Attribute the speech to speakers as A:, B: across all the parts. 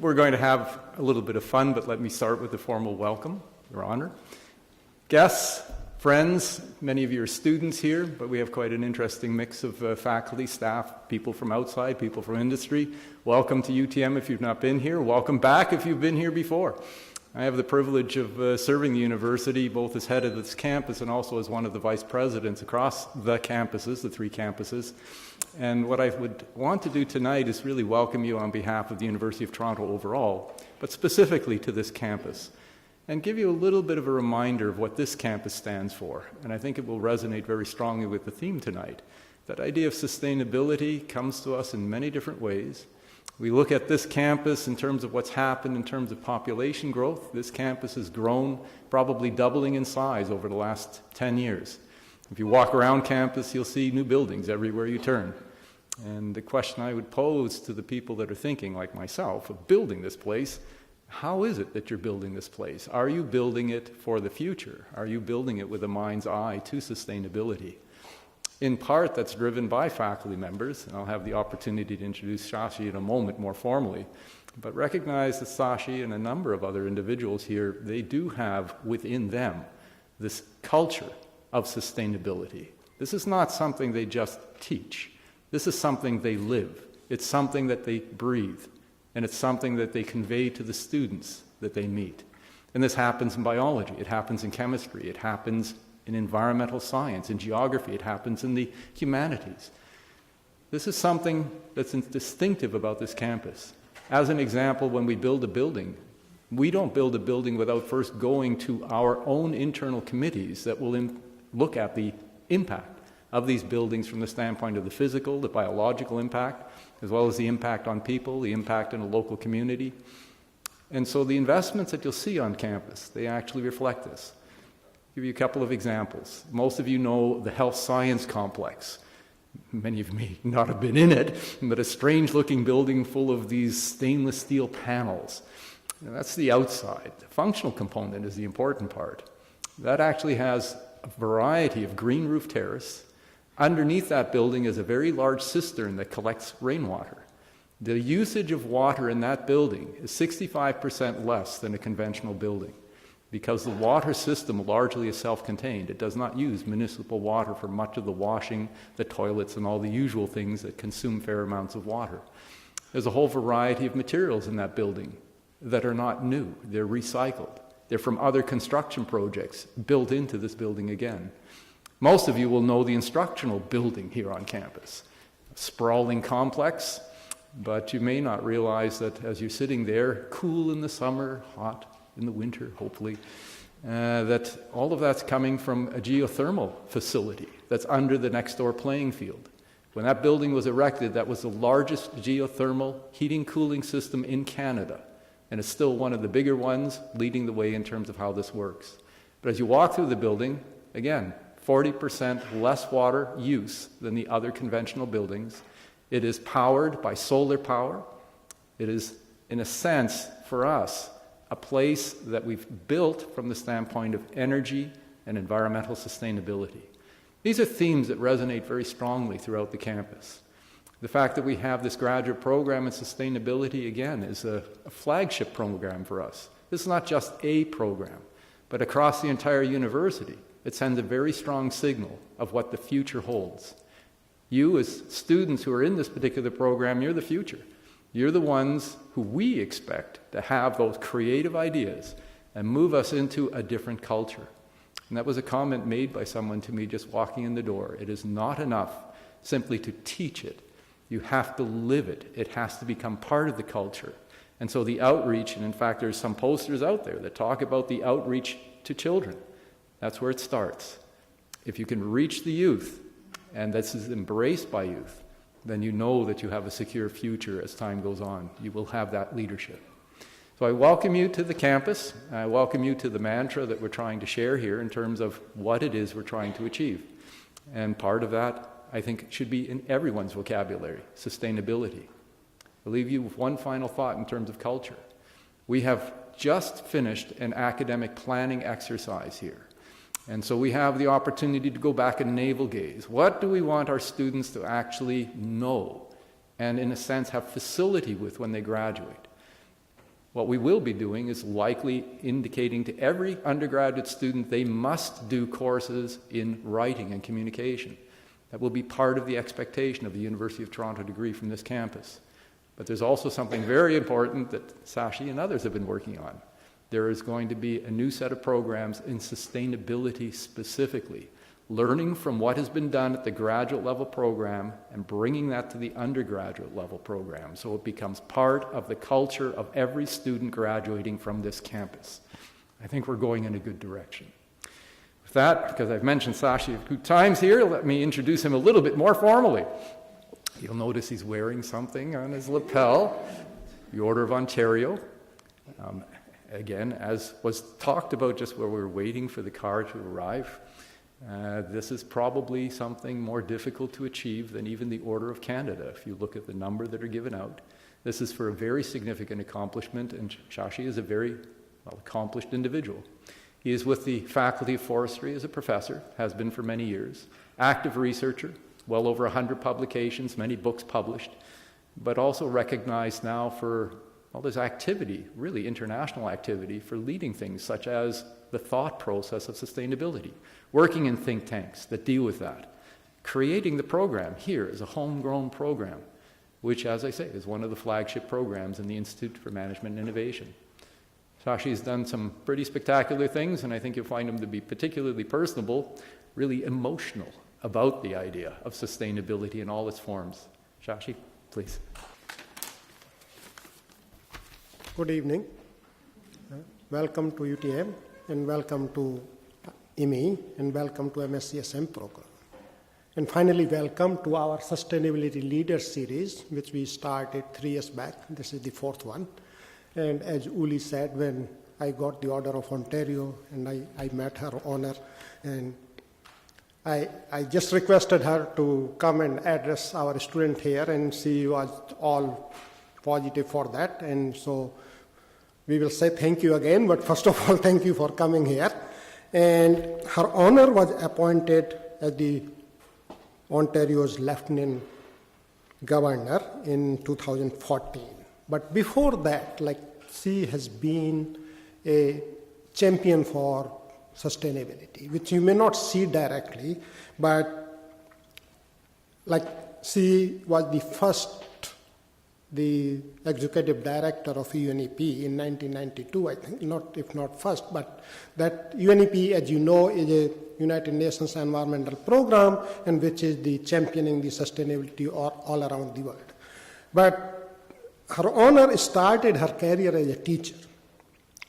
A: We're going to have a little bit of fun, but let me start with the formal welcome, Your Honor. Guests, friends, many of you are students here, but we have quite an interesting mix of faculty, staff, people from outside, people from industry. Welcome to UTM if you've not been here. Welcome back if you've been here before. I have the privilege of serving the university both as head of this campus and also as one of the vice presidents across the campuses, the three campuses. And what I would want to do tonight is really welcome you on behalf of the University of Toronto overall, but specifically to this campus, and give you a little bit of a reminder of what this campus stands for. And I think it will resonate very strongly with the theme tonight. That idea of sustainability comes to us in many different ways. We look at this campus in terms of what's happened in terms of population growth. This campus has grown, probably doubling in size over the last 10 years. If you walk around campus, you'll see new buildings everywhere you turn. And the question I would pose to the people that are thinking, like myself, of building this place, how is it that you're building this place? Are you building it for the future? Are you building it with a mind's eye to sustainability? In part, that's driven by faculty members, and I'll have the opportunity to introduce Shashi in a moment more formally. But recognize that Shashi and a number of other individuals here, they do have within them this culture of sustainability. This is not something they just teach. This is something they live. It's something that they breathe, and it's something that they convey to the students that they meet. And this happens in biology, it happens in chemistry, it happens in environmental science, in geography, it happens in the humanities. This is something that's distinctive about this campus. As an example, when we build a building, we don't build a building without first going to our own internal committees that will look at the impact of these buildings from the standpoint of the physical, the biological impact, as well as the impact on people, the impact in a local community. And so the investments that you'll see on campus, they actually reflect this. I'll give you a couple of examples. Most of you know the health science complex. Many of you may not have been in it, but a strange looking building full of these stainless steel panels. Now, that's the outside. The functional component is the important part. That actually has a variety of green roof terrace. Underneath that building is a very large cistern that collects rainwater. The usage of water in that building is 65% less than a conventional building, because the water system largely is self-contained. It does not use municipal water for much of the washing, the toilets, and all the usual things that consume fair amounts of water. There's a whole variety of materials in that building that are not new. They're recycled. They're from other construction projects built into this building again. Most of you will know the instructional building here on campus. A sprawling complex, but you may not realize that as you're sitting there, cool in the summer, hot in the winter, hopefully, that all of that's coming from a geothermal facility that's under the next door playing field. When that building was erected, that was the largest geothermal heating cooling system in Canada, and it's still one of the bigger ones, leading the way in terms of how this works. But as you walk through the building, again, 40% less water use than the other conventional buildings. It is powered by solar power. It is, in a sense, for us, a place that we've built from the standpoint of energy and environmental sustainability. These are themes that resonate very strongly throughout the campus. The fact that we have this graduate program in sustainability, again, is a flagship program for us. This is not just a program, but across the entire university, it sends a very strong signal of what the future holds. You, as students who are in this particular program, you're the future. You're the ones who we expect to have those creative ideas and move us into a different culture. And that was a comment made by someone to me just walking in the door. It is not enough simply to teach it. You have to live it. It has to become part of the culture. And so the outreach, and in fact there's some posters out there that talk about the outreach to children. That's where it starts. If you can reach the youth, and this is embraced by youth, then you know that you have a secure future as time goes on. You will have that leadership. So I welcome you to the campus. I welcome you to the mantra that we're trying to share here in terms of what it is we're trying to achieve. And part of that, I think, should be in everyone's vocabulary, sustainability. I'll leave you with one final thought in terms of culture. We have just finished an academic planning exercise here. And so we have the opportunity to go back and navel gaze. What do we want our students to actually know and, in a sense, have facility with when they graduate? What we will be doing is likely indicating to every undergraduate student they must do courses in writing and communication. That will be part of the expectation of the University of Toronto degree from this campus. But there's also something very important that Sashi and others have been working on. There is going to be a new set of programs in sustainability specifically, learning from what has been done at the graduate level program and bringing that to the undergraduate level program so it becomes part of the culture of every student graduating from this campus. I think we're going in a good direction. With that, because I've mentioned Sashi a few times here, let me introduce him a little bit more formally. You'll notice he's wearing something on his lapel, the Order of Ontario. Again, as was talked about just while we were waiting for the car to arrive, this is probably something more difficult to achieve than even the Order of Canada, if you look at the number that are given out. This is for a very significant accomplishment, and Shashi is a very accomplished individual. He is with the Faculty of Forestry as a professor, has been for many years, active researcher, well over 100 publications, many books published, but also recognized now for all this activity, really international activity, for leading things such as the thought process of sustainability, working in think tanks that deal with that, creating the program here as a homegrown program, which, as I say, is one of the flagship programs in the Institute for Management and Innovation. Sashi has done some pretty spectacular things, and I think you'll find him to be particularly personable, really emotional about the idea of sustainability in all its forms. Shashi, please.
B: Good evening. Welcome to UTM, and welcome to IME, and welcome to MScSM Program. And finally, welcome to our Sustainability Leaders Series, which we started 3 years back. This is the 4th one. And as Uli said, when I got the Order of Ontario, and I met Her Honor, and I just requested her to come and address our student here, and she was all positive for that. And so we will say thank you again, but first of all, thank you for coming here. And Her Honor was appointed as the Ontario's Lieutenant Governor in 2014. But before that, she has been a champion for sustainability, which you may not see directly, but she was the executive director of UNEP in 1992, I think, if not first, but that UNEP, as you know, is a United Nations environmental program, and which is the championing the sustainability all around the world. But Her Honor started her career as a teacher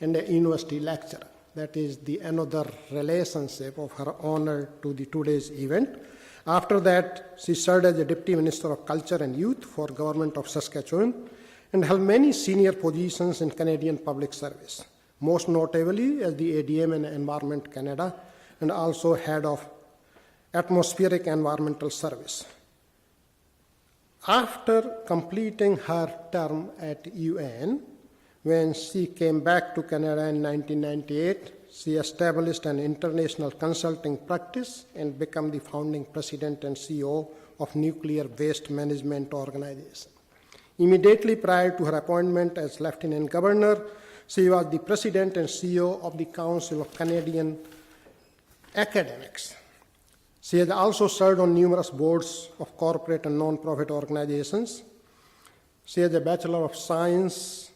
B: and a university lecturer. That is the another relationship of Her Honor to the today's event. After that, she served as the Deputy Minister of Culture and Youth for Government of Saskatchewan and held many senior positions in Canadian public service, most notably as the ADM in Environment Canada and also head of Atmospheric Environmental Service. After completing her term at UN, when she came back to Canada in 1998, she established an international consulting practice and became the founding president and CEO of Nuclear Waste Management Organization. Immediately prior to her appointment as Lieutenant Governor, she was the president and CEO of the Council of Canadian Academics. She has also served on numerous boards of corporate and non-profit organizations. She has a Bachelor of Science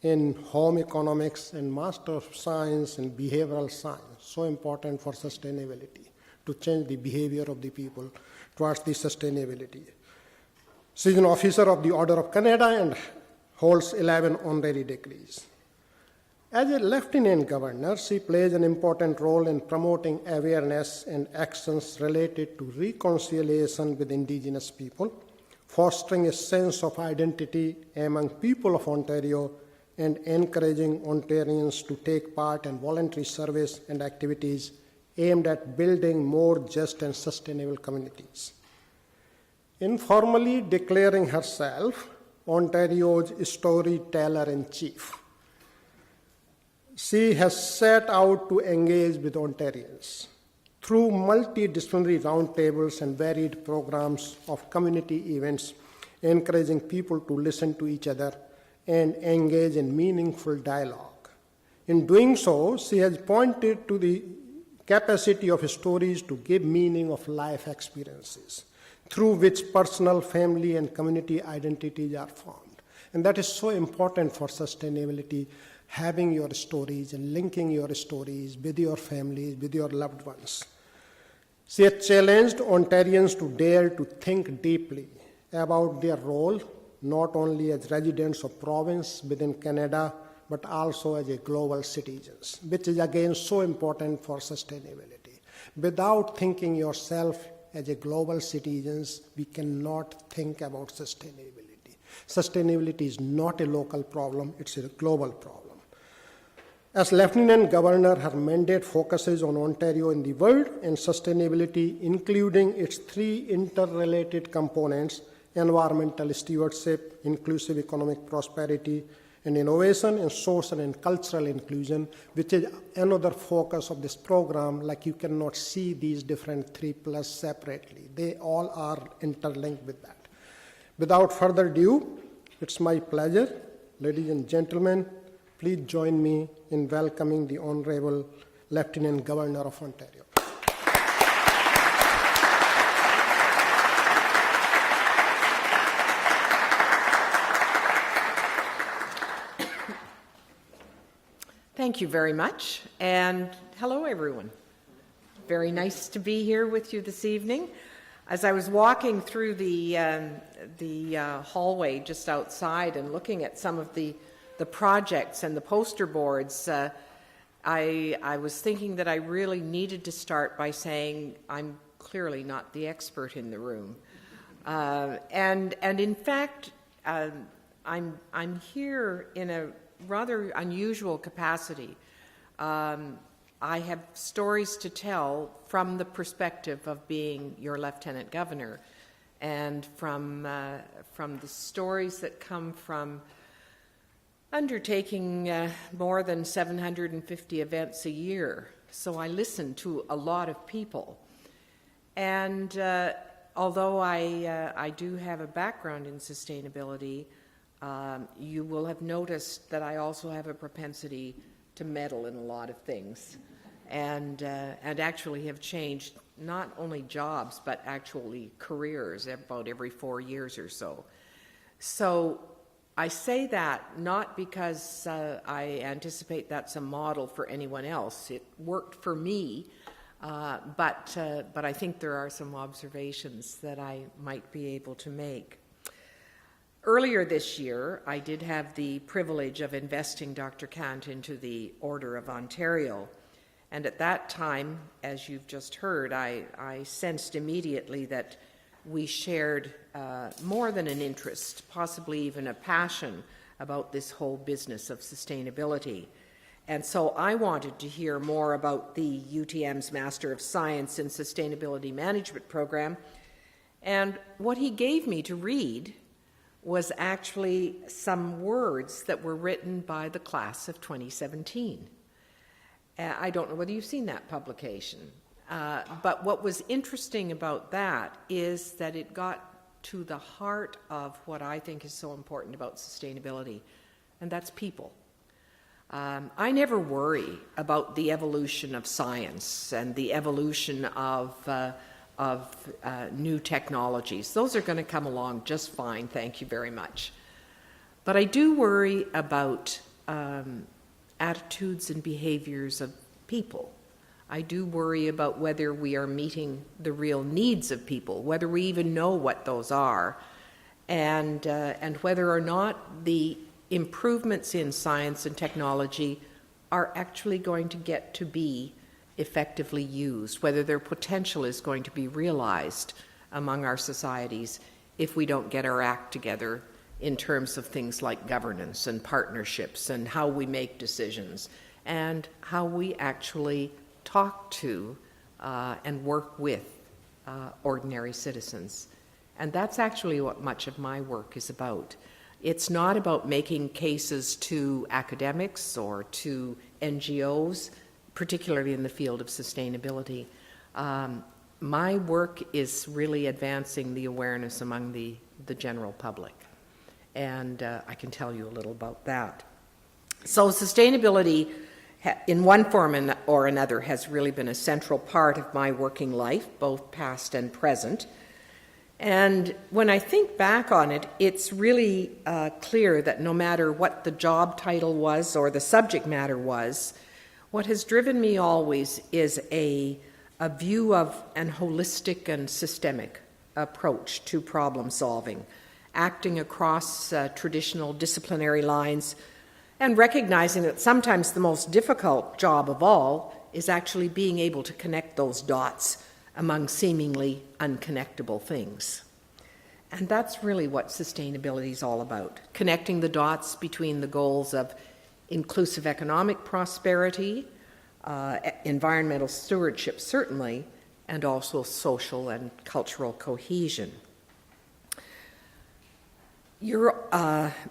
B: in Home Economics and Master of Science in Behavioral Science, so important for sustainability, to change the behavior of the people towards the sustainability. She is an officer of the Order of Canada and holds 11 honorary degrees. As a Lieutenant Governor, she plays an important role in promoting awareness and actions related to reconciliation with Indigenous people, fostering a sense of identity among people of Ontario, and encouraging Ontarians to take part in voluntary service and activities aimed at building more just and sustainable communities. Informally declaring herself Ontario's storyteller-in-chief, she has set out to engage with Ontarians through multidisciplinary roundtables and varied programs of community events, encouraging people to listen to each other and engage in meaningful dialogue. In doing so, she has pointed to the capacity of stories to give meaning of life experiences, through which personal, family, and community identities are formed. And that is so important for sustainability, having your stories and linking your stories with your families, with your loved ones. She has challenged Ontarians to dare to think deeply about their role, not only as residents of province within Canada, but also as a global citizens, which is again so important for sustainability. Without thinking yourself as a global citizens, we cannot think about sustainability. Sustainability is not a local problem, it's a global problem. As Lieutenant Governor, her mandate focuses on Ontario in the world and sustainability, including its three interrelated components: environmental stewardship, inclusive economic prosperity, and innovation, and social and cultural inclusion, which is another focus of this program. Like, you cannot see these different 3+ separately. They all are interlinked with that. Without further ado, it's my pleasure, ladies and gentlemen, please join me in welcoming the Honourable Lieutenant Governor of Ontario.
C: Thank you very much, and hello everyone. Very nice to be here with you this evening. As I was walking through the hallway just outside and looking at some of the projects and the poster boards, I was thinking that I really needed to start by saying I'm clearly not the expert in the room, and in fact I'm here in a rather unusual capacity. I have stories to tell from the perspective of being your Lieutenant Governor, and from the stories that come from undertaking more than 750 events a year. So I listen to a lot of people. And although I do have a background in sustainability, you will have noticed that I also have a propensity to meddle in a lot of things, and actually have changed not only jobs but actually careers about every 4 years or so. So I say that not because I anticipate that's a model for anyone else. It worked for me, but I think there are some observations that I might be able to make. Earlier this year, I did have the privilege of investing Dr. Kant into the Order of Ontario. And at that time, as you've just heard, I sensed immediately that we shared more than an interest, possibly even a passion, about this whole business of sustainability. And so I wanted to hear more about the UTM's Master of Science in Sustainability Management program. And what he gave me to read was actually some words that were written by the class of 2017. I don't know whether you've seen that publication, but what was interesting about that is that it got to the heart of what I think is so important about sustainability, and that's people. I never worry about the evolution of science and the evolution of new technologies. Those are going to come along just fine, thank you very much. But I do worry about attitudes and behaviors of people. I do worry about whether we are meeting the real needs of people, whether we even know what those are, and whether or not the improvements in science and technology are actually going to get to be effectively used, whether their potential is going to be realized among our societies if we don't get our act together in terms of things like governance and partnerships and how we make decisions and how we actually talk to and work with ordinary citizens. And that's actually what much of my work is about. It's not about making cases to academics or to NGOs, particularly in the field of sustainability. My work is really advancing the awareness among the general public. and I can tell you a little about that. So sustainability, in one form or another, has really been a central part of my working life, both past and present. And when I think back on it, it's really clear that no matter what the job title was or the subject matter was, what has driven me always is a view of an holistic and systemic approach to problem solving, acting across traditional disciplinary lines, and recognizing that sometimes the most difficult job of all is actually being able to connect those dots among seemingly unconnectable things. And that's really what sustainability is all about, connecting the dots between the goals of inclusive economic prosperity, environmental stewardship certainly, and also social and cultural cohesion.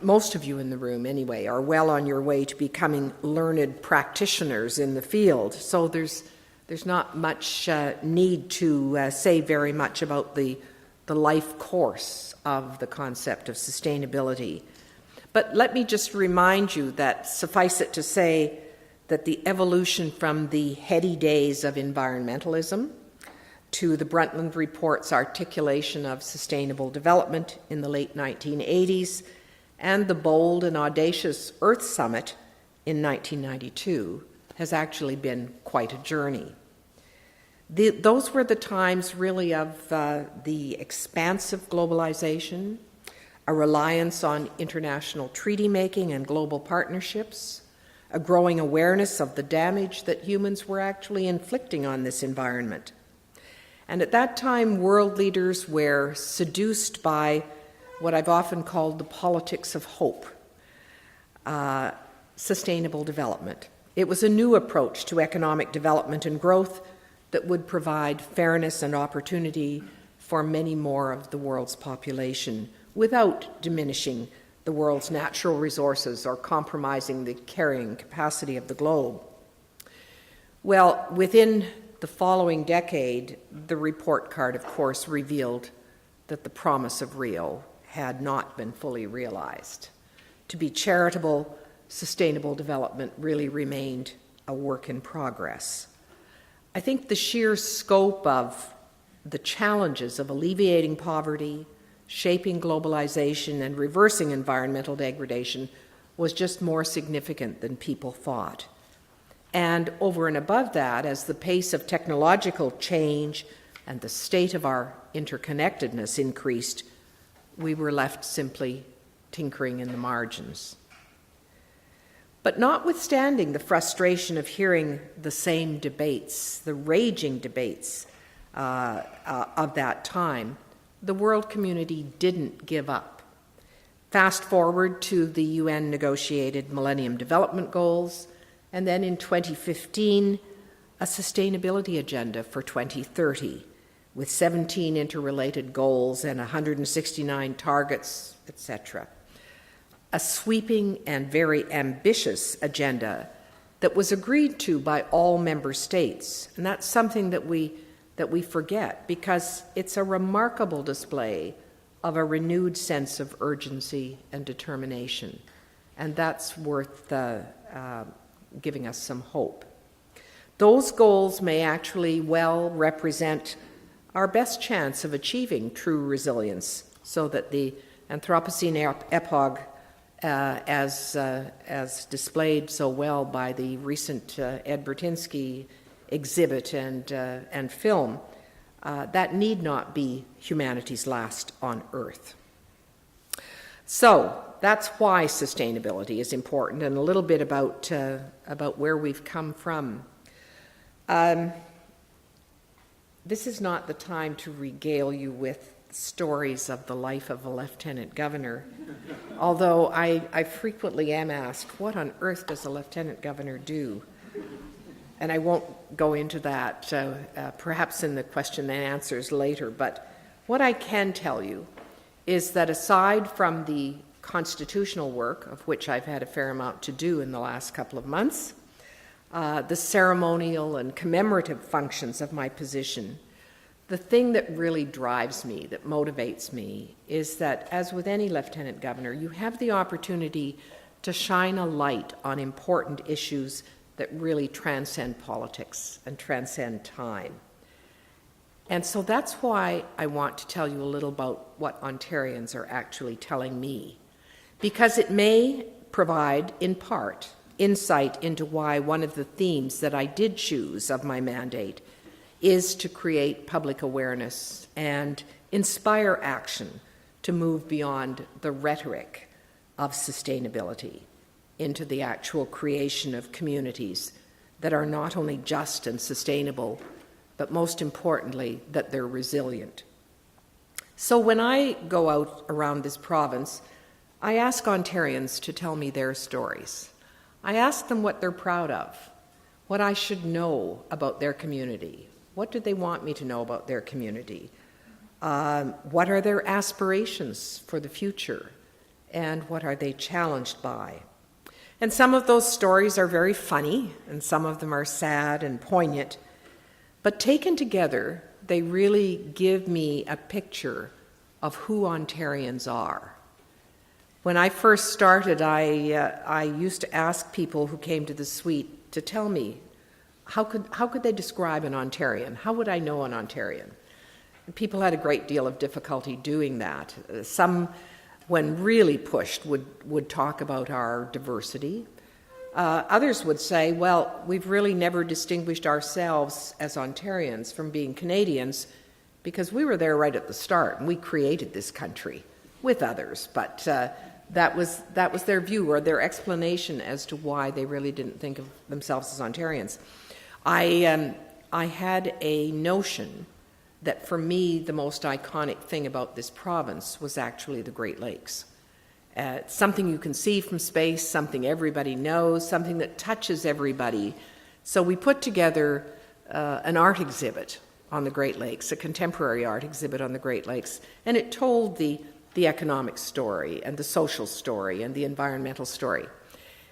C: Most of you in the room anyway are well on your way to becoming learned practitioners in the field, so there's not much need to say very much about the life course of the concept of sustainability. But let me just remind you that, suffice it to say, that the evolution from the heady days of environmentalism to the Brundtland Report's articulation of sustainable development in the late 1980s and the bold and audacious Earth Summit in 1992 has actually been quite a journey. Those were the times really of the expansive globalization, a reliance on international treaty making and global partnerships, a growing awareness of the damage that humans were actually inflicting on this environment. And at that time, world leaders were seduced by what I've often called the politics of hope, sustainable development. It was a new approach to economic development and growth that would provide fairness and opportunity for many more of the world's population without diminishing the world's natural resources or compromising the carrying capacity of the globe. Well, within the following decade, the report card, of course, revealed that the promise of Rio had not been fully realized. To be charitable, sustainable development really remained a work in progress. I think the sheer scope of the challenges of alleviating poverty, shaping globalization, and reversing environmental degradation was just more significant than people thought. And over and above that, as the pace of technological change and the state of our interconnectedness increased, we were left simply tinkering in the margins. But notwithstanding the frustration of hearing the same debates, the raging debates of that time, the world community didn't give up. Fast forward to the UN-negotiated Millennium Development Goals, and then in 2015, a sustainability agenda for 2030, with 17 interrelated goals and 169 targets, etc. A sweeping and very ambitious agenda that was agreed to by all member states. And that's something that we forget, because it's a remarkable display of a renewed sense of urgency and determination. And that's worth giving us some hope. Those goals may actually well represent our best chance of achieving true resilience, so that the Anthropocene epoch, as displayed so well by the recent Ed Bertinsky exhibit and film, that need not be humanity's last on Earth. So that's why sustainability is important, and a little bit about where we've come from. This is not the time to regale you with stories of the life of a lieutenant governor, although I frequently am asked, what on earth does a lieutenant governor do? And I won't go into that, perhaps in the question and answers later, but what I can tell you is that aside from the constitutional work, of which I've had a fair amount to do in the last couple of months, the ceremonial and commemorative functions of my position, the thing that really drives me, that motivates me, is that, as with any lieutenant governor, you have the opportunity to shine a light on important issues that really transcend politics and transcend time. And so that's why I want to tell you a little about what Ontarians are actually telling me, because it may provide, in part, insight into why one of the themes that I did choose of my mandate is to create public awareness and inspire action to move beyond the rhetoric of sustainability into the actual creation of communities that are not only just and sustainable, but most importantly, that they're resilient. So when I go out around this province, I ask Ontarians to tell me their stories. I ask them what they're proud of, what I should know about their community. What do they want me to know about their community? What are their aspirations for the future? And what are they challenged by? And some of those stories are very funny, and some of them are sad and poignant. But taken together, they really give me a picture of who Ontarians are. When I first started, I used to ask people who came to the suite to tell me, how could they describe an Ontarian? How would I know an Ontarian? People had a great deal of difficulty doing that. Some, when really pushed, would talk about our diversity. Others would say, well, we've really never distinguished ourselves as Ontarians from being Canadians because we were there right at the start and we created this country with others. But that was their view or their explanation as to why they really didn't think of themselves as Ontarians. I had a notion that for me the most iconic thing about this province was actually the Great Lakes. Something you can see from space, something everybody knows, something that touches everybody. So we put together an art exhibit on the Great Lakes, a contemporary art exhibit on the Great Lakes, and it told the economic story and the social story and the environmental story.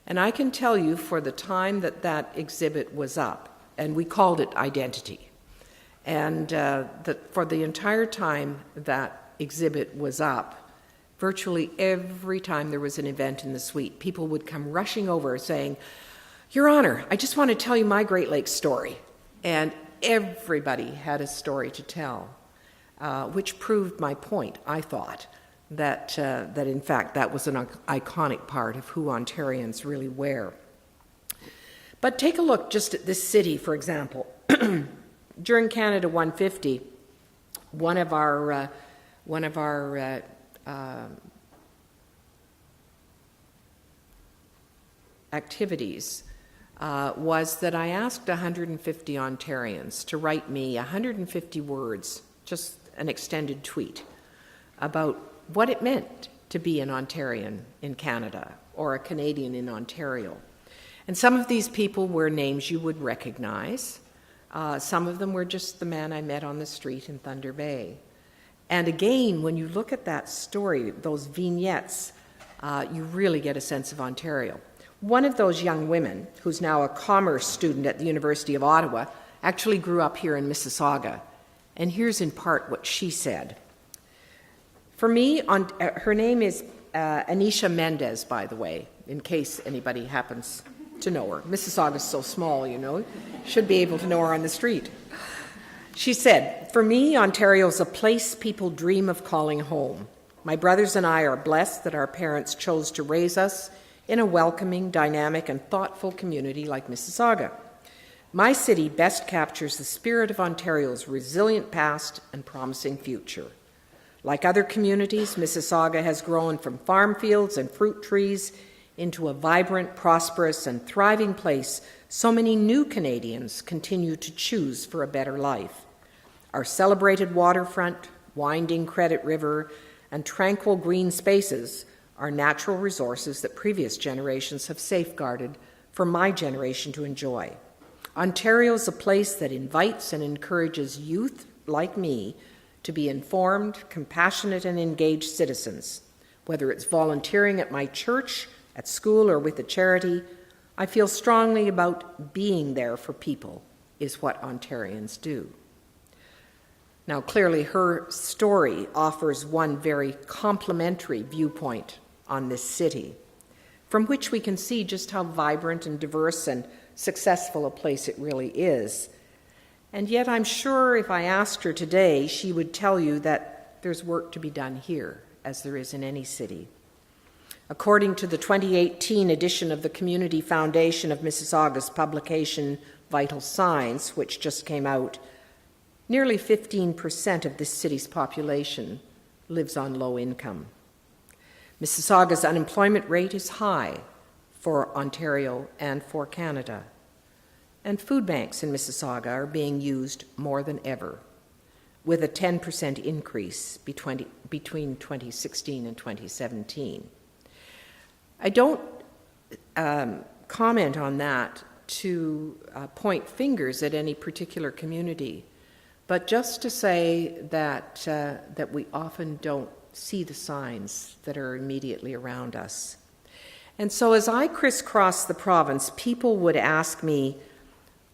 C: And I can tell you for the time that exhibit was up, and we called it Identity, and for the entire time that exhibit was up, virtually every time there was an event in the suite, people would come rushing over saying, Your Honor, I just want to tell you my Great Lakes story. And everybody had a story to tell, which proved my point, I thought, that in fact that was an iconic part of who Ontarians really were. But take a look just at this city, for example. During Canada 150, one of our activities was that I asked 150 Ontarians to write me 150 words, just an extended tweet, about what it meant to be an Ontarian in Canada or a Canadian in Ontario. And some of these people were names you would recognize. Some of them were just the man I met on the street in Thunder Bay. And again, when you look at that story, those vignettes, you really get a sense of Ontario. One of those young women, who's now a commerce student at the University of Ottawa, actually grew up here in Mississauga. And here's in part what she said. For me, her name is Anisha Mendez, by the way, in case anybody happens to know her. Mississauga's so small, you know, should be able to know her on the street. She said, For me, Ontario's a place people dream of calling home. My brothers and I are blessed that our parents chose to raise us in a welcoming, dynamic, and thoughtful community like Mississauga. My city best captures the spirit of Ontario's resilient past and promising future. Like other communities, Mississauga has grown from farm fields and fruit trees into a vibrant, prosperous, and thriving place so many new Canadians continue to choose for a better life. Our celebrated waterfront, winding Credit River, and tranquil green spaces are natural resources that previous generations have safeguarded for my generation to enjoy. Ontario is a place that invites and encourages youth like me to be informed, compassionate, and engaged citizens. Whether it's volunteering at my church, at school, or with a charity, I feel strongly about being there for people is what Ontarians do. Now, clearly, her story offers one very complementary viewpoint on this city, from which we can see just how vibrant and diverse and successful a place it really is. And yet, I'm sure if I asked her today, she would tell you that there's work to be done here, as there is in any city. According to the 2018 edition of the Community Foundation of Mississauga's publication, Vital Signs, which just came out, nearly 15% of this city's population lives on low income. Mississauga's unemployment rate is high for Ontario and for Canada. And food banks in Mississauga are being used more than ever, with a 10% increase between 2016 and 2017. I don't comment on that to point fingers at any particular community, but just to say that, that we often don't see the signs that are immediately around us. And so as I crisscross the province, people would ask me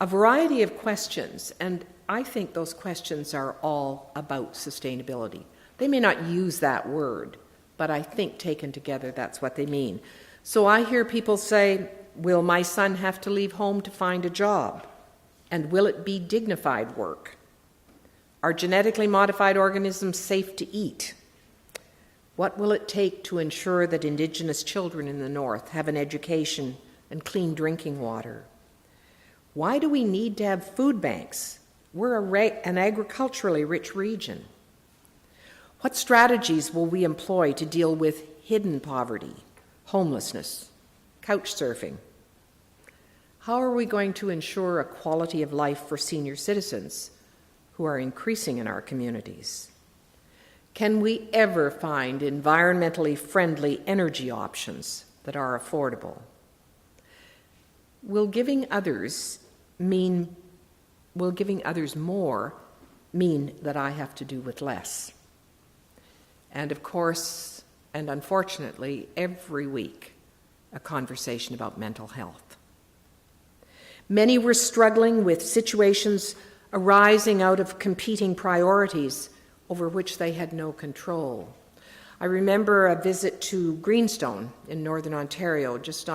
C: a variety of questions, and I think those questions are all about sustainability. They may not use that word, but I think taken together that's what they mean. So I hear people say, will my son have to leave home to find a job? And will it be dignified work? Are genetically modified organisms safe to eat? What will it take to ensure that Indigenous children in the North have an education and clean drinking water? Why do we need to have food banks? We're an agriculturally rich region. What strategies will we employ to deal with hidden poverty, homelessness, couch surfing? How are we going to ensure a quality of life for senior citizens who are increasing in our communities? Can we ever find environmentally friendly energy options that are affordable? Will giving others more mean that I have to do with less? And of course, and unfortunately, every week, a conversation about mental health. Many were struggling with situations arising out of competing priorities over which they had no control. I remember a visit to Greenstone in Northern Ontario, just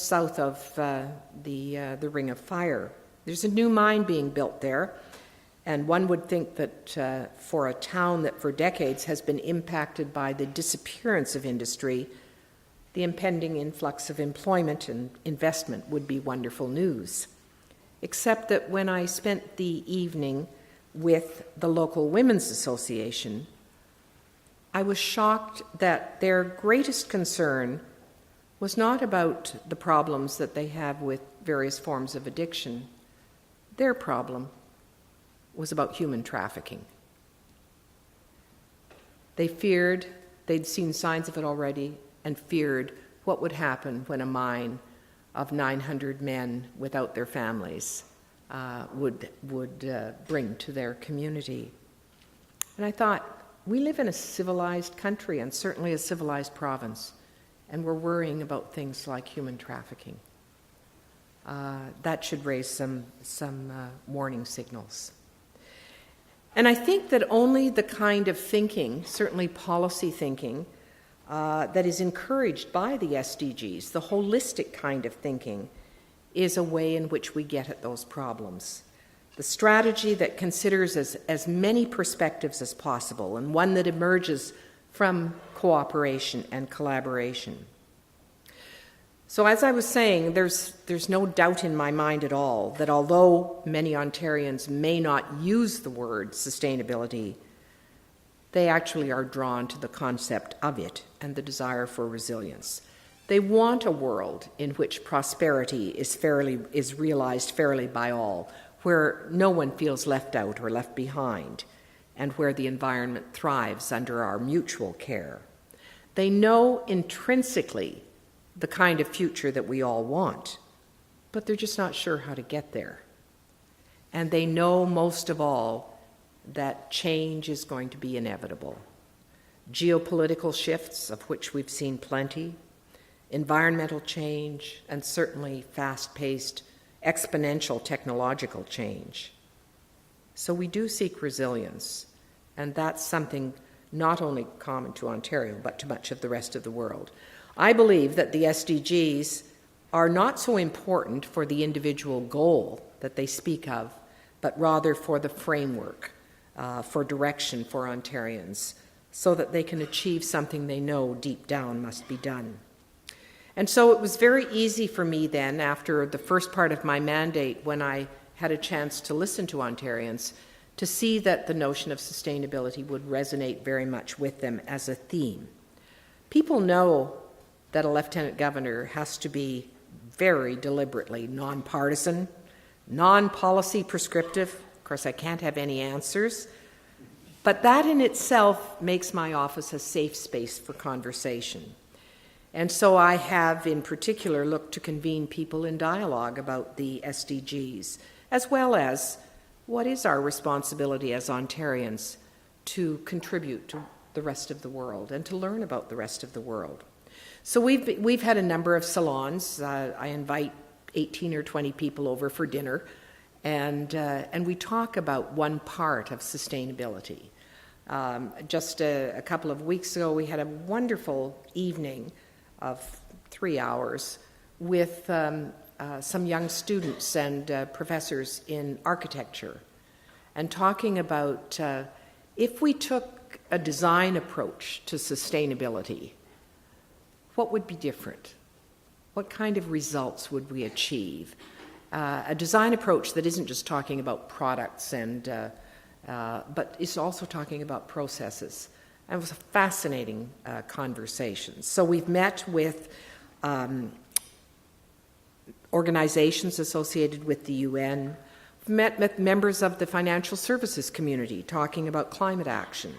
C: south of the Ring of Fire. There's a new mine being built there, and one would think that for a town that for decades has been impacted by the disappearance of industry, the impending influx of employment and investment would be wonderful news. Except that when I spent the evening with the local Women's Association, I was shocked that their greatest concern was not about the problems that they have with various forms of addiction. Their problem was about human trafficking. They feared, they'd seen signs of it already, and feared what would happen when a mine of 900 men without their families would bring to their community. And I thought, we live in a civilized country and certainly a civilized province, and we're worrying about things like human trafficking. That should raise some warning signals. And I think that only the kind of thinking, certainly policy thinking, that is encouraged by the SDGs, the holistic kind of thinking, is a way in which we get at those problems. The strategy that considers as many perspectives as possible, and one that emerges from cooperation and collaboration. So as I was saying, there's no doubt in my mind at all that although many Ontarians may not use the word sustainability, they actually are drawn to the concept of it and the desire for resilience. They want a world in which prosperity is realized fairly by all, where no one feels left out or left behind, and where the environment thrives under our mutual care. They know intrinsically the kind of future that we all want, but they're just not sure how to get there. And they know most of all that change is going to be inevitable. Geopolitical shifts, of which we've seen plenty, environmental change, and certainly fast-paced exponential technological change. So we do seek resilience, and that's something not only common to Ontario, but to much of the rest of the world. I believe that the SDGs are not so important for the individual goal that they speak of, but rather for the framework, for direction for Ontarians, so that they can achieve something they know deep down must be done. And so it was very easy for me then, after the first part of my mandate, when I had a chance to listen to Ontarians, to see that the notion of sustainability would resonate very much with them as a theme. People know that a lieutenant governor has to be very deliberately nonpartisan, non-policy prescriptive. Of course, I can't have any answers, but that in itself makes my office a safe space for conversation. And so I have in particular looked to convene people in dialogue about the SDGs, as well as what is our responsibility as Ontarians to contribute to the rest of the world and to learn about the rest of the world. So we've had a number of salons. I invite 18 or 20 people over for dinner, and we talk about one part of sustainability. Just a couple of weeks ago, we had a wonderful evening of 3 hours with some young students and professors in architecture, and talking about if we took a design approach to sustainability, what would be different? What kind of results would we achieve? A design approach that isn't just talking about products but is also talking about processes. And it was a fascinating conversation. So we've met with organizations associated with the UN. We've met with members of the financial services community talking about climate action.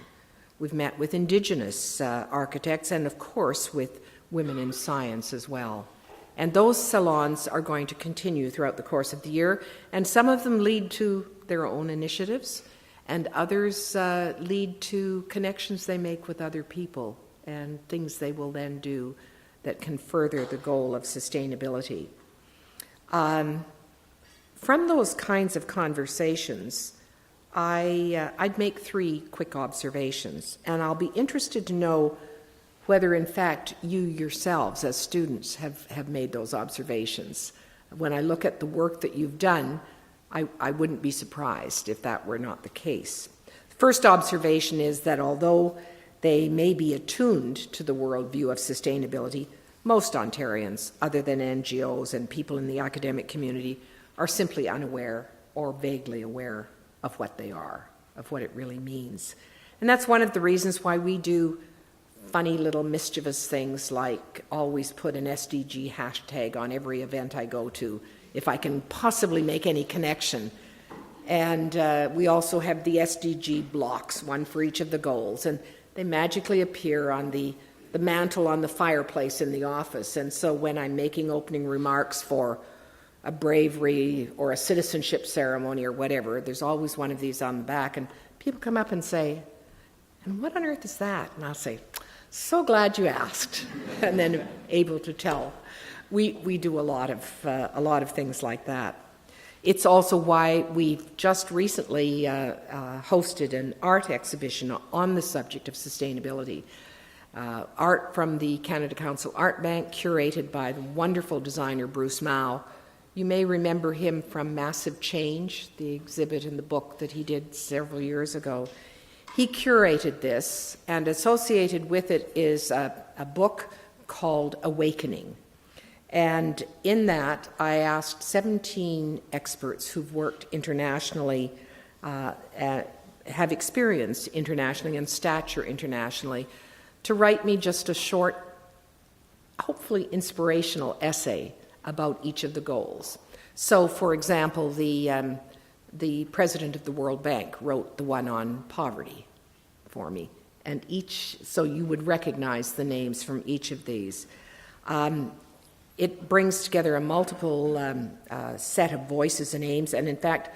C: We've met with Indigenous architects and, of course, with women in science as well. And those salons are going to continue throughout the course of the year, and some of them lead to their own initiatives, and others lead to connections they make with other people and things they will then do that can further the goal of sustainability. From those kinds of conversations, I'd make 3 quick observations, and I'll be interested to know whether in fact you yourselves as students have made those observations. When I look at the work that you've done, I wouldn't be surprised if that were not the case. The first observation is that although they may be attuned to the worldview of sustainability, most Ontarians, other than NGOs and people in the academic community, are simply unaware or vaguely aware of what they are, of what it really means. And that's one of the reasons why we do funny little mischievous things like always put an SDG hashtag on every event I go to, if I can possibly make any connection. And we also have the SDG blocks, one for each of the goals, and they magically appear on the mantle on the fireplace in the office. And so when I'm making opening remarks for a bravery or a citizenship ceremony or whatever, there's always one of these on the back, and people come up and say, "And what on earth is that?" And I'll say, "So glad you asked," and then able to tell. We do a lot of things like that. It's also why we've just recently hosted an art exhibition on the subject of sustainability. Art from the Canada Council Art Bank, curated by the wonderful designer Bruce Mao. You may remember him from Massive Change, the exhibit in the book that he did several years ago. He curated this, and associated with it is a book called Awakening. And in that, I asked 17 experts who've worked internationally, have experience internationally and stature internationally, to write me just a short, hopefully inspirational essay about each of the goals. So, for example, the president of the World Bank wrote the one on poverty for me, and so you would recognize the names from each of these. It brings together a multiple set of voices and aims, and in fact,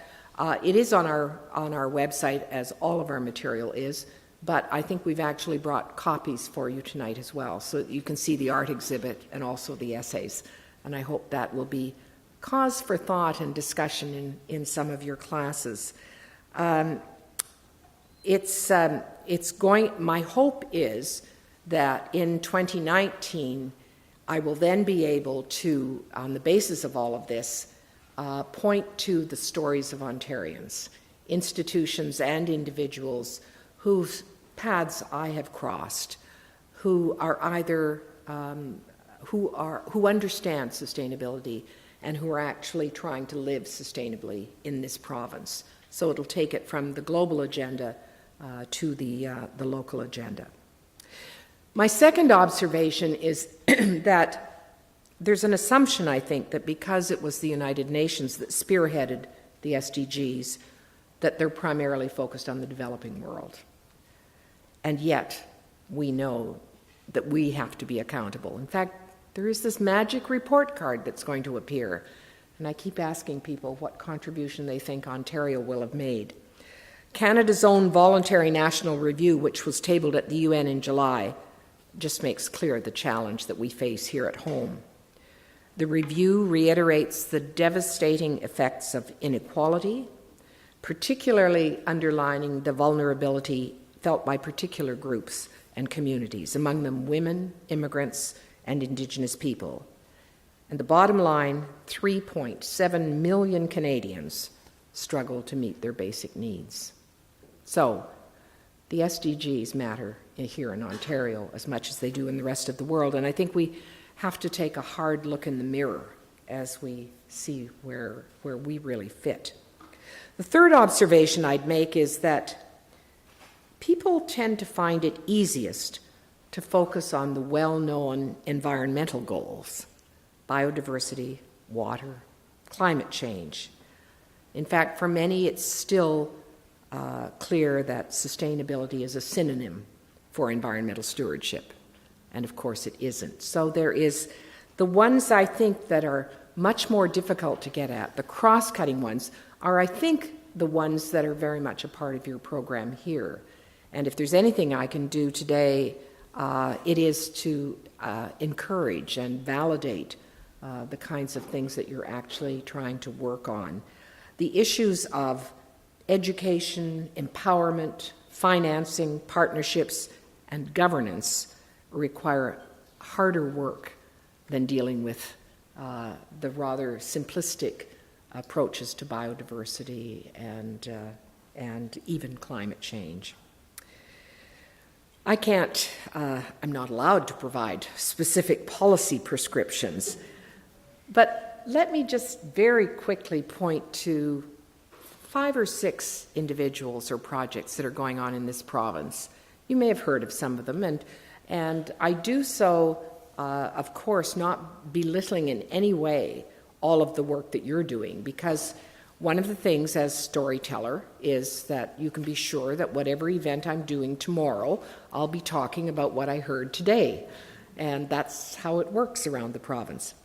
C: it is on our website, as all of our material is, but I think we've actually brought copies for you tonight as well, so that you can see the art exhibit and also the essays, and I hope that will be cause for thought and discussion in some of your classes. My hope is that in 2019, I will then be able to, on the basis of all of this, point to the stories of Ontarians, institutions and individuals whose paths I have crossed, who are either who understand sustainability and who are actually trying to live sustainably in this province. So it'll take it from the global agenda to the local agenda. My second observation is that there's an assumption, I think, that because it was the United Nations that spearheaded the SDGs, that they're primarily focused on the developing world. And yet, we know that we have to be accountable. In fact, there is this magic report card that's going to appear, and I keep asking people what contribution they think Ontario will have made. Canada's own voluntary national review, which was tabled at the UN in July, just makes clear the challenge that we face here at home. The review reiterates the devastating effects of inequality, particularly underlining the vulnerability felt by particular groups and communities, among them women, immigrants, and Indigenous people. And the bottom line, 3.7 million Canadians struggle to meet their basic needs. So, the SDGs matter here in Ontario as much as they do in the rest of the world, and I think we have to take a hard look in the mirror as we see where we really fit. The third observation I'd make is that people tend to find it easiest to focus on the well-known environmental goals: biodiversity, water, climate change. In fact, for many, it's still clear that sustainability is a synonym for environmental stewardship. And of course, it isn't. So there is the ones I think that are much more difficult to get at, the cross-cutting ones, are I think the ones that are very much a part of your program here. And if there's anything I can do today, it is to encourage and validate the kinds of things that you're actually trying to work on. The issues of education, empowerment, financing, partnerships, and governance require harder work than dealing with the rather simplistic approaches to biodiversity and even climate change. I'm not allowed to provide specific policy prescriptions, but let me just very quickly point to 5 or 6 individuals or projects that are going on in this province. You may have heard of some of them, and I do so, of course, not belittling in any way all of the work that you're doing, because one of the things as storyteller is that you can be sure that whatever event I'm doing tomorrow, I'll be talking about what I heard today. And that's how it works around the province.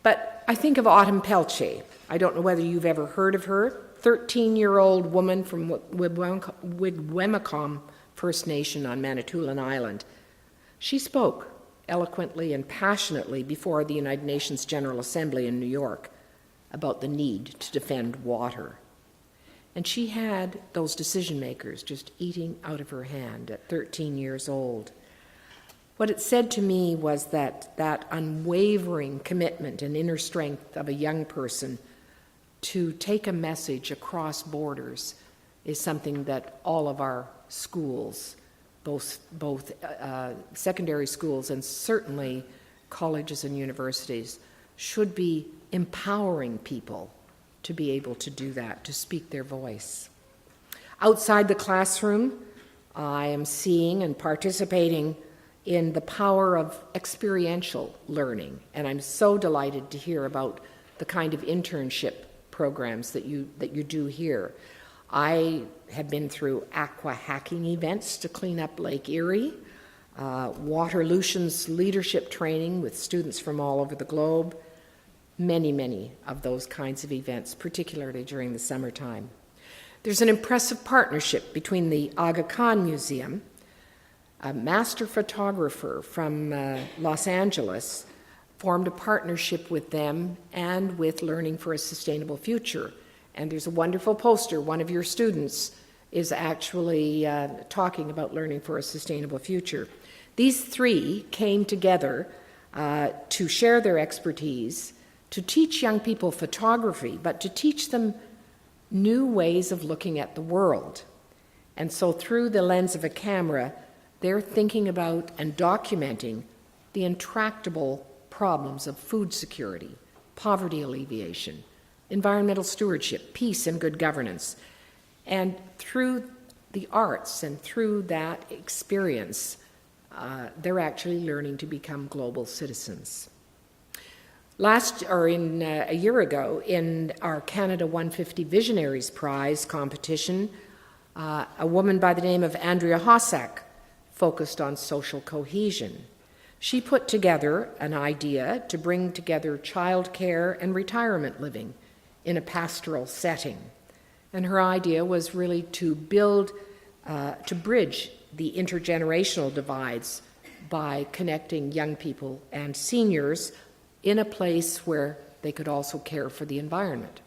C: But I think of Autumn Pelche. I don't know whether you've ever heard of her. 13-year-old woman from Wigwamacom First Nation on Manitoulin Island. She spoke eloquently and passionately before the United Nations General Assembly in New York about the need to defend water. And she had those decision makers just eating out of her hand at 13 years old. What it said to me was that unwavering commitment and inner strength of a young person to take a message across borders is something that all of our schools, both secondary schools and certainly colleges and universities, should be empowering people to be able to do that, to speak their voice. Outside the classroom, I am seeing and participating in the power of experiential learning, and I'm so delighted to hear about the kind of internship programs that you do here. I have been through aqua hacking events to clean up Lake Erie, Waterlution's leadership training with students from all over the globe, many of those kinds of events, particularly during the summertime. There's an impressive partnership between the Aga Khan Museum, a master photographer from Los Angeles, formed a partnership with them and with Learning for a Sustainable Future. And there's a wonderful poster. One of your students is actually talking about learning for a sustainable future. These three came together to share their expertise, to teach young people photography, but to teach them new ways of looking at the world. And so through the lens of a camera, they're thinking about and documenting the intractable problems of food security, poverty alleviation, environmental stewardship, peace and good governance. And through the arts and through that experience, they're actually learning to become global citizens. A year ago, in our Canada 150 Visionaries Prize competition, a woman by the name of Andrea Hossack focused on social cohesion. She put together an idea to bring together childcare and retirement living in a pastoral setting. And her idea was really to bridge the intergenerational divides by connecting young people and seniors in a place where they could also care for the environment.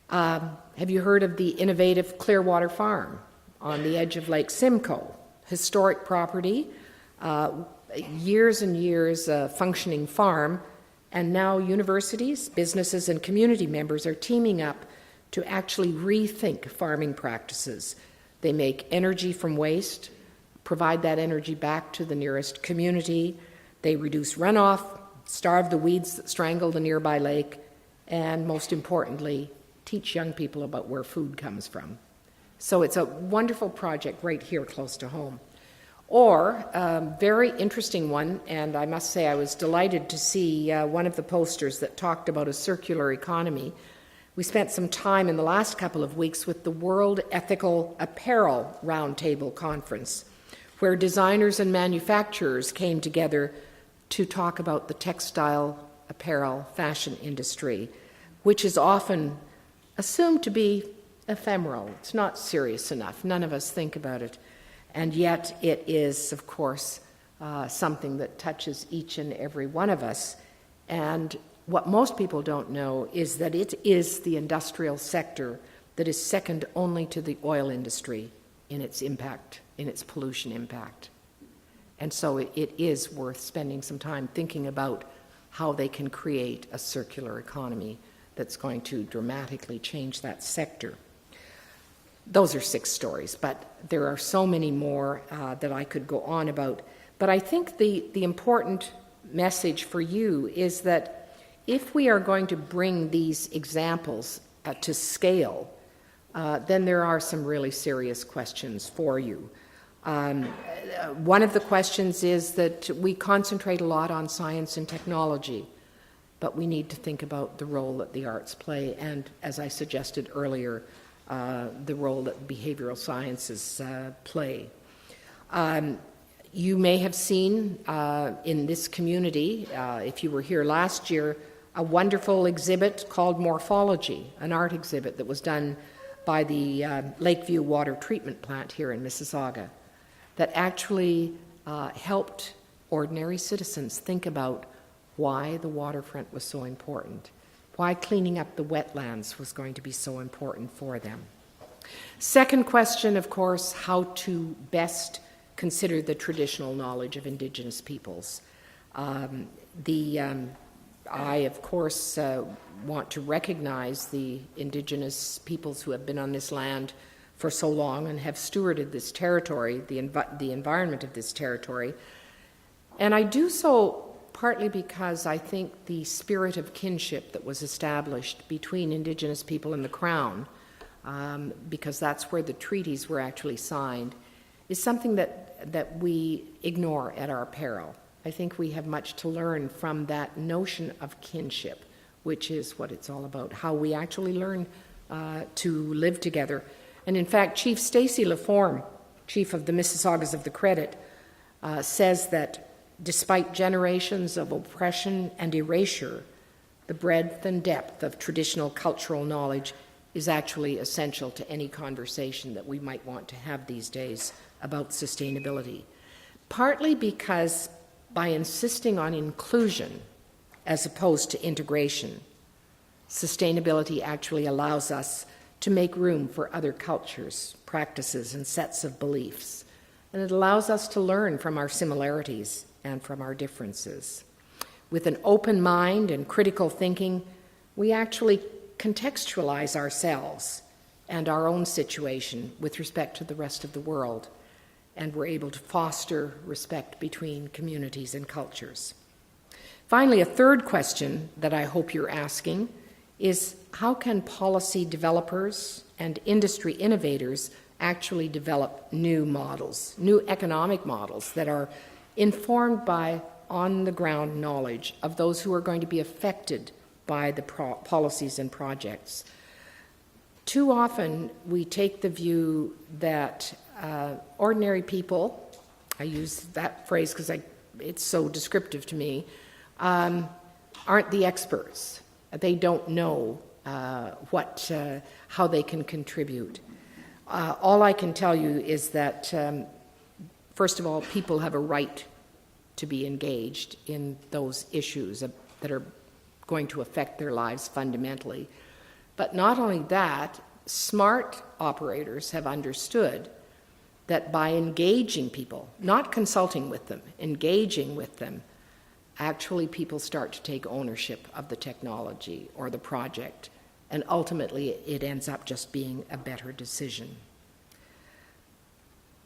C: Have you heard of the innovative Clearwater Farm on the edge of Lake Simcoe? Historic property, years and years functioning farm, and now universities, businesses, and community members are teaming up to actually rethink farming practices. They make energy from waste, provide that energy back to the nearest community. They reduce runoff, starve the weeds that strangle the nearby lake, and most importantly, teach young people about where food comes from. So it's a wonderful project right here close to home. Or a very interesting one, and I must say I was delighted to see one of the posters that talked about a circular economy. We spent some time in the last couple of weeks with the World Ethical Apparel Roundtable Conference, where designers and manufacturers came together to talk about the textile, apparel, fashion industry, which is often assumed to be ephemeral. It's not serious enough. None of us think about it. And yet it is, of course, something that touches each and every one of us. And what most people don't know is that it is the industrial sector that is second only to the oil industry in its impact, in its pollution impact. And so it is worth spending some time thinking about how they can create a circular economy that's going to dramatically change that sector. Those are 6 stories, but there are so many more that I could go on about. But I think the important message for you is that if we are going to bring these examples to scale, then there are some really serious questions for you. One of the questions is that we concentrate a lot on science and technology, but we need to think about the role that the arts play, and as I suggested earlier, the role that behavioral sciences play. You may have seen in this community, if you were here last year, a wonderful exhibit called Morphology, an art exhibit that was done by the Lakeview Water Treatment Plant here in Mississauga, that actually helped ordinary citizens think about why the waterfront was so important, why cleaning up the wetlands was going to be so important for them. Second question, of course, how to best consider the traditional knowledge of Indigenous peoples. I, of course, want to recognize the Indigenous peoples who have been on this land for so long and have stewarded this territory, the environment of this territory. And I do so partly because I think the spirit of kinship that was established between Indigenous people and the Crown, because that's where the treaties were actually signed, is something that we ignore at our peril. I think we have much to learn from that notion of kinship, which is what it's all about, how we actually learn to live together. And in fact, Chief Stacey Laforme, Chief of the Mississaugas of the Credit, says that despite generations of oppression and erasure, the breadth and depth of traditional cultural knowledge is actually essential to any conversation that we might want to have these days about sustainability. Partly because by insisting on inclusion as opposed to integration, Sustainability actually allows us to make room for other cultures, practices, and sets of beliefs. And it allows us to learn from our similarities and from our differences. With an open mind and critical thinking, we actually contextualize ourselves and our own situation with respect to the rest of the world, and we're able to foster respect between communities and cultures. Finally, a third question that I hope you're asking is, how can policy developers and industry innovators actually develop new models, new economic models that are informed by on-the-ground knowledge of those who are going to be affected by the policies and projects? Too often, we take the view that ordinary people, I use that phrase because it's so descriptive to me, aren't the experts. They don't know how they can contribute. All I can tell you is that, first of all, people have a right to be engaged in those issues that are going to affect their lives fundamentally. But not only that, smart operators have understood that by engaging people, not consulting with them, engaging with them, actually people start to take ownership of the technology or the project, and ultimately it ends up just being a better decision.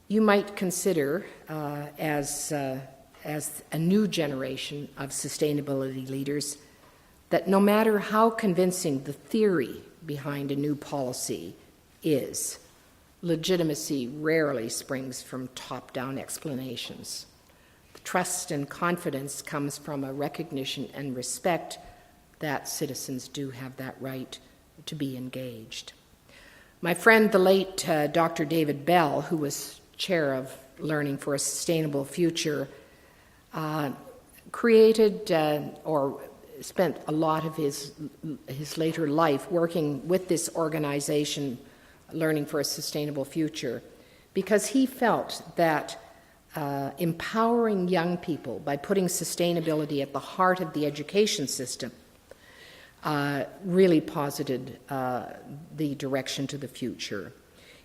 C: You might consider, as a new generation of sustainability leaders, that no matter how convincing the theory behind a new policy is, legitimacy rarely springs from top-down explanations. The trust and confidence comes from a recognition and respect that citizens do have that right to be engaged. My friend, the late Dr. David Bell, who was chair of Learning for a Sustainable Future, created or spent a lot of his later life working with this organization, Learning for a Sustainable Future, because he felt that empowering young people by putting sustainability at the heart of the education system really posited the direction to the future.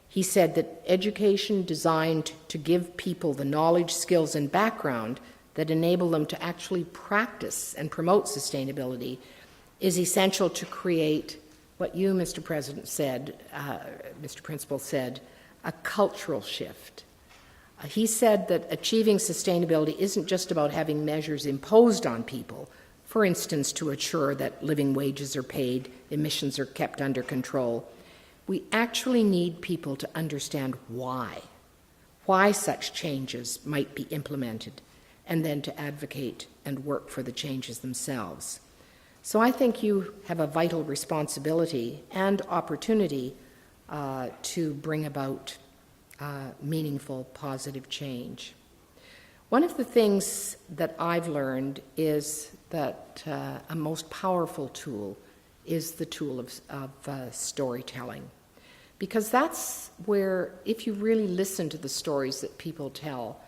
C: He said that education designed to give people the knowledge, skills, and background that enable them to actually practice and promote sustainability is essential to create what you, Mr. President, said, Mr. Principal said, a cultural shift. He said that achieving sustainability isn't just about having measures imposed on people, for instance, to ensure that living wages are paid, emissions are kept under control. We actually need people to understand why such changes might be implemented, and then to advocate and work for the changes themselves. So I think you have a vital responsibility and opportunity to bring about meaningful, positive change. One of the things that I've learned is that a most powerful tool is the tool of storytelling. Because that's where, if you really listen to the stories that people tell,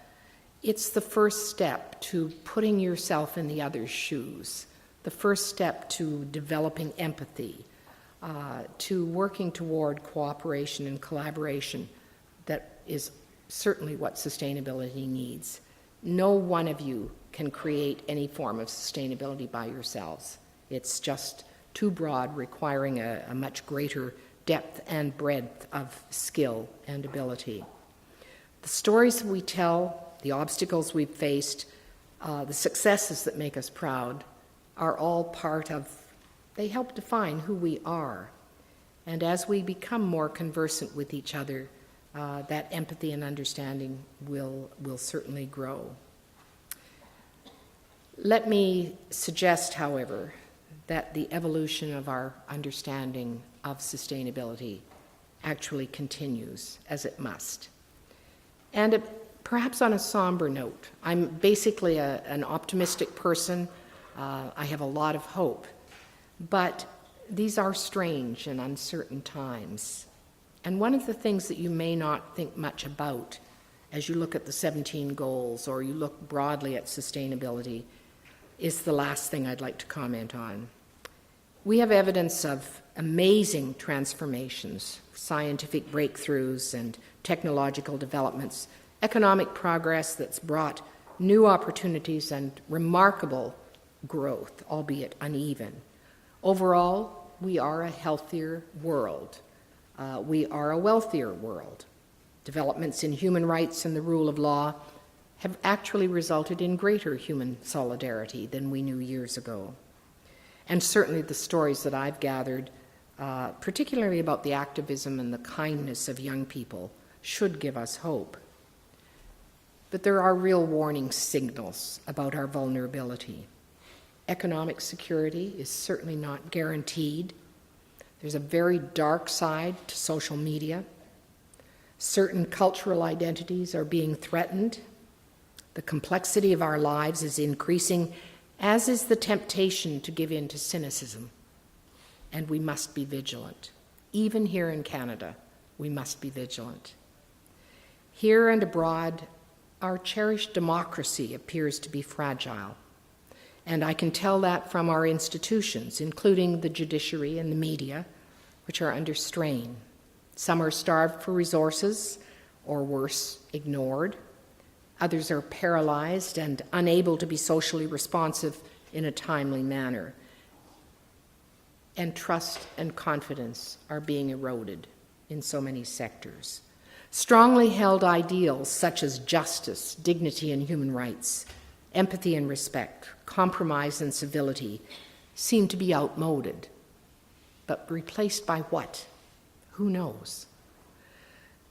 C: it's the first step to putting yourself in the other's shoes, the first step to developing empathy, to working toward cooperation and collaboration. That is certainly what sustainability needs. No one of you can create any form of sustainability by yourselves. It's just too broad, requiring a much greater depth and breadth of skill and ability. The stories we tell, the obstacles we've faced, the successes that make us proud are all part of, they help define who we are. And as we become more conversant with each other, that empathy and understanding will certainly grow. Let me suggest, however, that the evolution of our understanding of sustainability actually continues, as it must. And perhaps on a somber note, I'm basically an optimistic person. I have a lot of hope. But these are strange and uncertain times. And one of the things that you may not think much about as you look at the 17 goals or you look broadly at sustainability is the last thing I'd like to comment on. We have evidence of amazing transformations, scientific breakthroughs and technological developments, economic progress that's brought new opportunities and remarkable growth, albeit uneven. Overall, we are a healthier world. We are a wealthier world. Developments in human rights and the rule of law have actually resulted in greater human solidarity than we knew years ago. And certainly the stories that I've gathered, particularly about the activism and the kindness of young people, should give us hope. But there are real warning signals about our vulnerability. Economic security is certainly not guaranteed. There's a very dark side to social media. Certain cultural identities are being threatened. The complexity of our lives is increasing, as is the temptation to give in to cynicism. And we must be vigilant. Even here in Canada, we must be vigilant. Here and abroad, our cherished democracy appears to be fragile. And I can tell that from our institutions, including the judiciary and the media, which are under strain. Some are starved for resources, or worse, ignored. Others are paralyzed and unable to be socially responsive in a timely manner. And trust and confidence are being eroded in so many sectors. Strongly held ideals such as justice, dignity and human rights, empathy and respect, compromise and civility seem to be outmoded. But replaced by what? Who knows?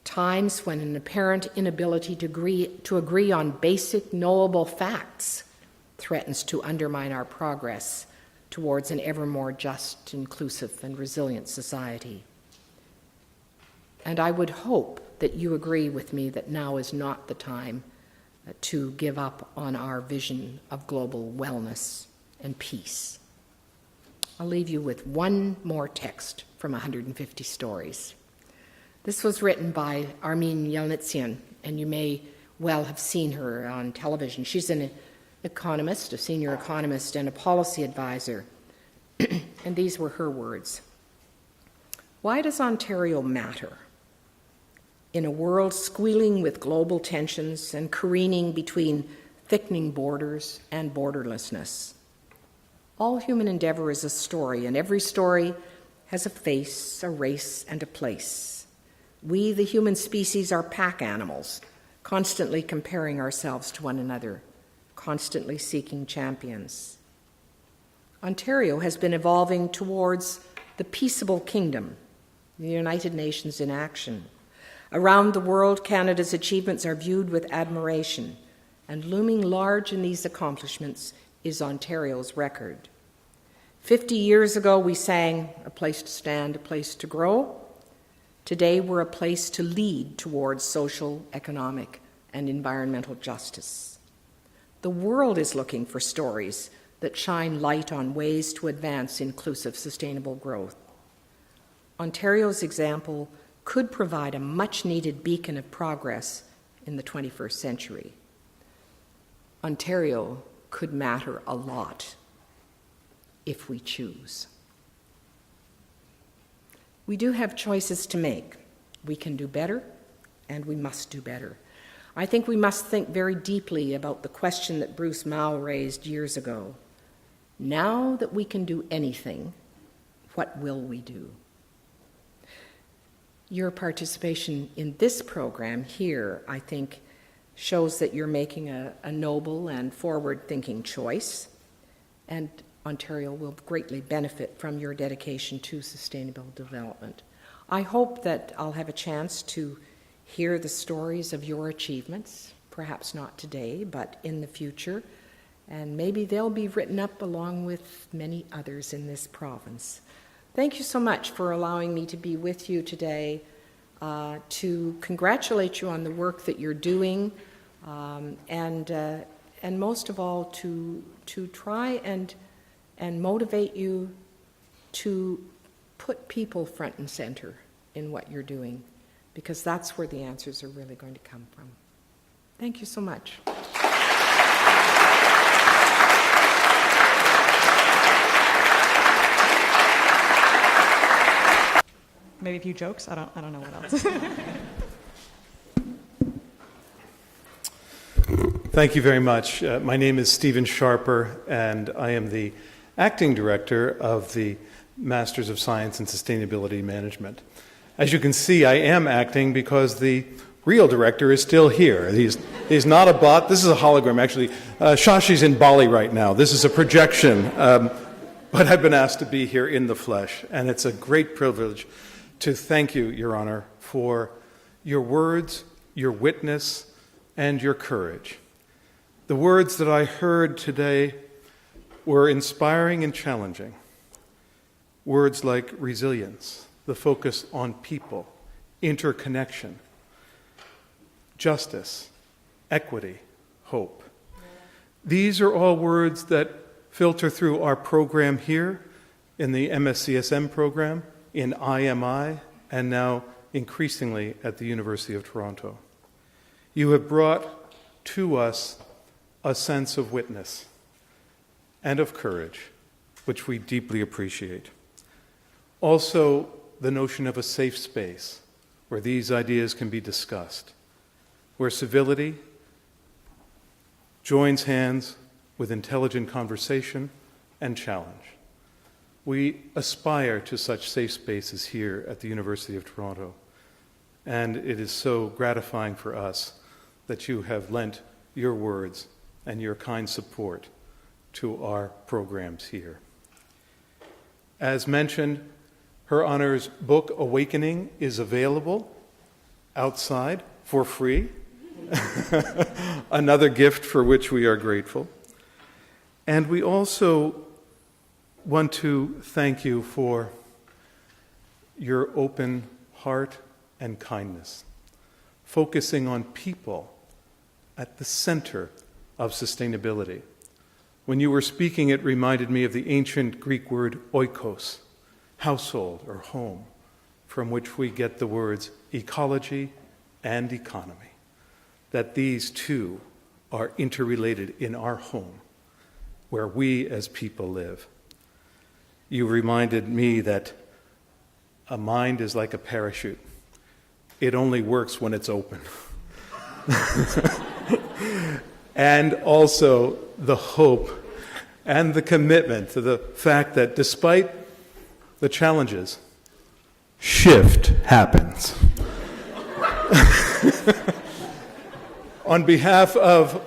C: Times when an apparent inability to agree on basic knowable facts threatens to undermine our progress towards an ever more just, inclusive, and resilient society. And I would hope that you agree with me that now is not the time to give up on our vision of global wellness and peace. I'll leave you with one more text from 150 Stories. This was written by Armin Yelnitzian, and you may well have seen her on television. She's an economist, a senior economist, and a policy advisor. And these were her words. Why does Ontario matter? In a world squealing with global tensions and careening between thickening borders and borderlessness. All human endeavor is a story, and every story has a face, a race, and a place. We, the human species, are pack animals, constantly comparing ourselves to one another, constantly seeking champions. Ontario has been evolving towards the peaceable kingdom, the United Nations in action. Around the world, Canada's achievements are viewed with admiration, and looming large in these accomplishments is Ontario's record. 50 years ago, we sang, "A place to stand, a place to grow." Today, we're a place to lead towards social, economic, and environmental justice. The world is looking for stories that shine light on ways to advance inclusive, sustainable growth. Ontario's example could provide a much-needed beacon of progress in the 21st century. Ontario could matter a lot if we choose. We do have choices to make. We can do better, and we must do better. I think we must think very deeply about the question that Bruce Mao raised years ago. Now that we can do anything, what will we do? Your participation in this program here, I think, shows that you're making a noble and forward-thinking choice, and Ontario will greatly benefit from your dedication to sustainable development. I hope that I'll have a chance to hear the stories of your achievements, perhaps not today, but in the future, and maybe they'll be written up along with many others in this province. Thank you so much for allowing me to be with you today, to congratulate you on the work that you're doing, and most of all to try and motivate you to put people front and center in what you're doing, because that's where the answers are really going to come from. Thank you so much.
D: a few jokes. I don't know what else.
E: Thank you very much. My name is Stephen Sharper, and I am the acting director of the Masters of Science in Sustainability Management. As you can see, I am acting because the real director is still here. He's not a bot. This is a hologram, actually. Shashi's in Bali right now. This is a projection. But I've been asked to be here in the flesh, and it's a great privilege to thank you, Your Honor, for your words, your witness, and your courage. The words that I heard today were inspiring and challenging. Words like resilience, the focus on people, interconnection, justice, equity, hope. These are all words that filter through our program here in the MScSM program, in IMI, and now increasingly at the University of Toronto. You have brought to us a sense of witness and of courage, which we deeply appreciate. Also, the notion of a safe space where these ideas can be discussed, where civility joins hands with intelligent conversation and challenge. We aspire to such safe spaces here at the University of Toronto, and it is so gratifying for us that you have lent your words and your kind support to our programs here. As mentioned, Her Honor's book, Awakening, is available outside for free. Another gift for which we are grateful. And we also want to thank you for your open heart and kindness, focusing on people at the center of sustainability. When you were speaking, it reminded me of the ancient Greek word oikos, household or home, from which we get the words ecology and economy, that these two are interrelated in our home, where we as people live. You reminded me that a mind is like a parachute. It only works when it's open. And also the hope and the commitment to the fact that despite the challenges, shift happens. On behalf of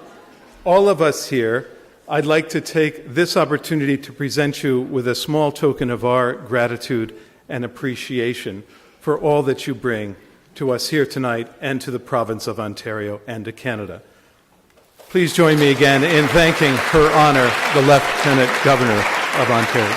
E: all of us here, I'd like to take this opportunity to present you with a small token of our gratitude and appreciation for all that you bring to us here tonight and to the province of Ontario and to Canada. Please join me again in thanking Her Honor, the Lieutenant Governor of Ontario.